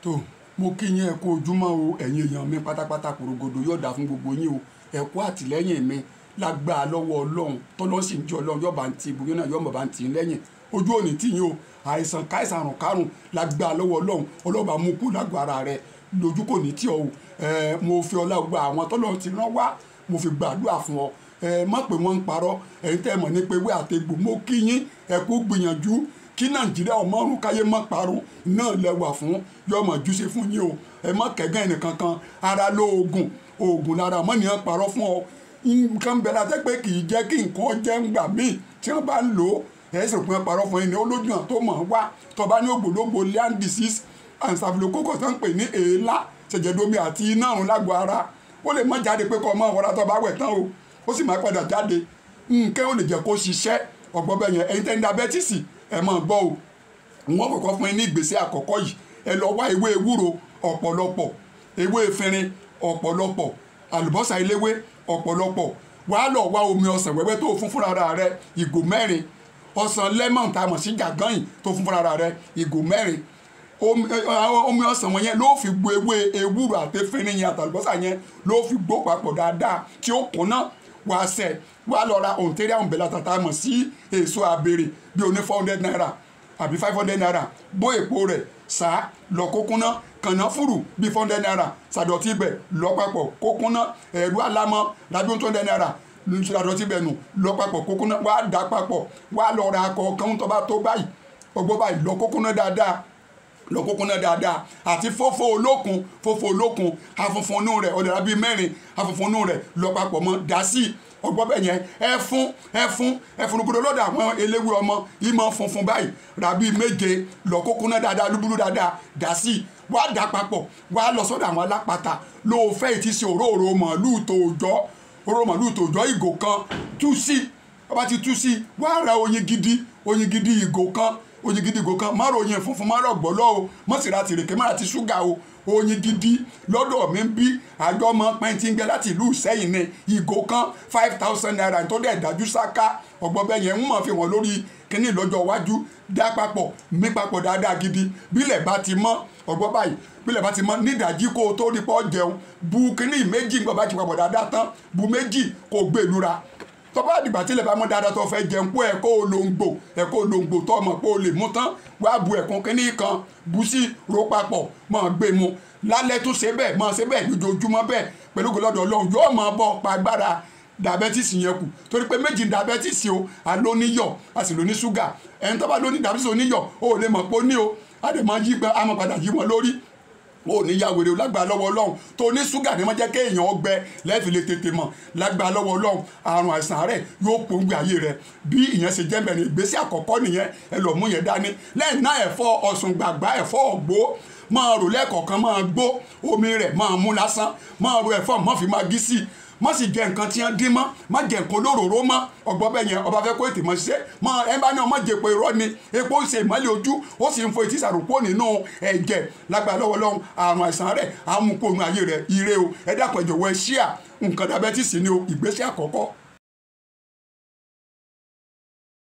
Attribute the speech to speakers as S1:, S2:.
S1: tó mo kí yín ẹ kú ojúmọ́ o ẹ̀yin èèyàn mi pátápátá korogodo yóò dá fún gbogbo yín o ẹ kú àtìlẹ́yìn mi lágbára lọ́wọ́ Ọlọ́run tọ́lọ́ sì ń jẹ́ Ọlọ́run yóò bá ń ti ibùdó náà yóò bá ń tì í lẹ́yìn ojú òní tì yín o àìsàn káìsàn àrùn kárùn lágbára lọ́wọ́ Ọlọ́run ọlọ́ba mú kú lágbára rẹ lójú kò ní tì ọ́ o mo fi ọlá gba àwọn tọ́lọ́ ti rán wá mo fi gbàdúrà fún ọ má pé wọ́n ń parọ́ ẹ̀yin tẹ́ mọ̀ ní pé wé àtegbò mo kí yín ẹ kú gbìyànjú kí Nàìjíríà ọmọ ọrùn káyé má parun náà lẹ́wà fún yọmọ júṣe fún yín o ẹ má kẹ́gàn ẹnìkan kan ara ló oògùn lára mọ́ nìyẹn parọ́ fún ọ nǹkan bẹ̀rẹ̀ àti pé kì í jẹ́ kí nǹkan jẹ́ ń gbà míì tí wọ́n bá ń lò ó ẹ̀ sì pín parọ́ fún yín ní olójú hàn tó mọ̀ wá tó bá ní ògbólógbò land disease and staphylococcus tó ń pè ní èélá ṣèjẹ̀domi àti iná àrùn lágọ̀ọ́ ara ó lè má jáde pé kọ́ ọmọ ọ̀rá tó bá wẹ̀ tán o ó sì máa padà jáde nǹkan ò lè jẹ́ kó ṣiṣẹ́ ọ̀gbọ́n bẹ́ẹ̀ yẹn ẹ̀yin tẹ́ ń diabẹ́tísì ẹ máa gbọ́ o wọ́n kọ́kọ́ fún yín ní ìgbésẹ̀ àkọ́kọ́ yìí ẹ lọ wá ewé ewúro ọ̀pọ̀lọpọ̀ ewé efinrin ọ̀pọ̀lọpọ̀ àlùbọ́sà eléwé ọ̀pọ̀lọpọ̀ wàá lọ wá omi ọsàn wẹ́wẹ́ tó fún fúnra rẹ ìgò 4 ọsàn lemon tá a mọ̀ sí jàgán tó fún fúnra rẹ ìgò 4 omi ọsàn wọn yẹn ló fi gbo ewé ewúro àti efinrin yẹn àtàlùbọ́sà yẹn ló fi gbó papọ̀ dáadáa tí ó kúnná wàá sẹ̀ wàá lọ ra ontario umbrella tata mọ̀ sí èso àbèrè bí oní 400 naira àbí 500 naira bó èpo rẹ̀ sá lọ kókúnná kànáfùrù bí 400 naira sàdọ̀tí ibẹ̀ lọ papọ̀ kókúnná ẹ̀rú alámọ̀ rabi 200 naira sàdọ̀tí ibẹ̀ nù lọ papọ̀ kókúnná wàá dà papọ̀ wàá lọ ra akọ kan tó bá tó báyìí ọgbọ́n báyìí lọ kókúnná dáadáa àti fófó olókun afunfun inú rẹ̀ ọ̀dàrà bíi 4 afunfun inú rẹ̀ lọ papọ̀ mọ́ dá sí ọgbọ́n bẹ́ẹ̀ yẹn ẹfun gbọdọ̀ lọ́dọ̀ àwọn eléwé ọmọ ìmọ̀ funfun báyìí ràbí 7 lọ kókúnná dáadáa lúbúrú dáadáa dá sí wàá dà papọ̀ wàá lọ sọ́dọ̀ àwọn alápatà ló fẹ́ ìtìsí òróró màálùú tòòjọ́ ìgò kan tú sí ọba ti tú sí wàá ra oyin gidi ìgò kan má ròyìn funfun má rọ̀gbọ́ lọ́wọ́ mọ̀ sí ra tìrèké má ra ti ṣúgà o oyin gidi lọ́dọ̀ mi ń bí àjọ ọmọ pẹ́ntíngẹ́ láti ìlú Ìṣẹ́yìn ní ìgò kan 5,000 naira tó dẹ̀ dájú sáká ọgbọ́n bẹ́ẹ̀ yẹn ń mọ̀ fi wọ́n lórí kínní lọ́jọ́ iwájú dá papọ̀ mí papọ̀ dáadáa gidi bílẹ̀ bá ti mọ́ ọgbọ́n báyìí bílẹ̀ bá ti mọ́ nídàájí kó o tó rí pọ́ jẹun bu kínní 2 nígbà bá ti papọ̀ dáadáa tán bu 2 kó o gbé lura tọ́ba àdìgbà tí ilẹ̀ bá mọ́ dáadáa tó fẹ́ jẹun kó ẹ̀kọ́ olóńgbò tó ọmọ pé o lè mú tán wàá bu ẹ̀kún kínní kan bu sí ro papọ̀ máa gbé mu lálẹ́ tó ṣe bẹ́ẹ̀ máa ṣe bẹ́ẹ̀ lójoojúmọ́ bẹ́ẹ̀ pẹ̀lú gbọ́dọ̀ Ọlọ́run yóò máa bọ́ pa agbára diabetes yẹn kù torí pé méjì diabetes o alóníyọ̀ a sì lóní ṣúgà ẹni tó bá lóní diabetes oníyọ̀ o lè mọ̀ pé ó ní o a lè máa yí pé a máa padà yí wọn lórí o ní ya wèrè lágbára lọ́wọ́ Ọlọ́run tó ní ṣúgà ní wọ́n jẹ́ kéèyàn ọgbẹ lẹ́ẹ̀fì lè tètè mọ̀ lágbára lọ́wọ́ Ọlọ́run àrùn àìsàn rẹ̀ yóò pòǹgbẹ ayé rẹ̀ bí ìyẹn ṣe jẹ́ mẹ́rin ìgbésẹ̀ àkọ́kọ́ nìyẹn ẹ lọ mú yẹn dání lẹ́yìn náà ẹ̀fọ́ ọ̀sùn gbàgbá ẹ̀fọ́ ọ̀gbó máa rò lẹ́ẹ̀kọ̀ọ̀kan máa gbó omi rẹ̀ máa mú lásán máa rò ẹ̀fọ́ má fi máa gí sí má sì jẹ nǹkan tí wọ́n dín mọ́ má jẹ nǹkan olóróró mọ́ ọgbọ́n bẹ́ẹ̀ yẹn ọba fẹ́ kó ètè mọ́ ṣiṣẹ́ mọ́ ẹ bá ní ọmọ jẹ pé irọ́ ni epo ń ṣe ìmọ́lẹ̀ ojú ó sì ń fo etí ìsàrùpọ̀ nínú ẹ̀jẹ̀ lágbára lọ́wọ́ Ọlọ́run àrùn àìsàn rẹ̀ àmúkòónú ayé rẹ̀ ire o ẹ dákun ẹ jọ̀wọ́ ẹ ṣíà nǹkan diabetes ni o ìgbésẹ̀ àkọ́kọ́.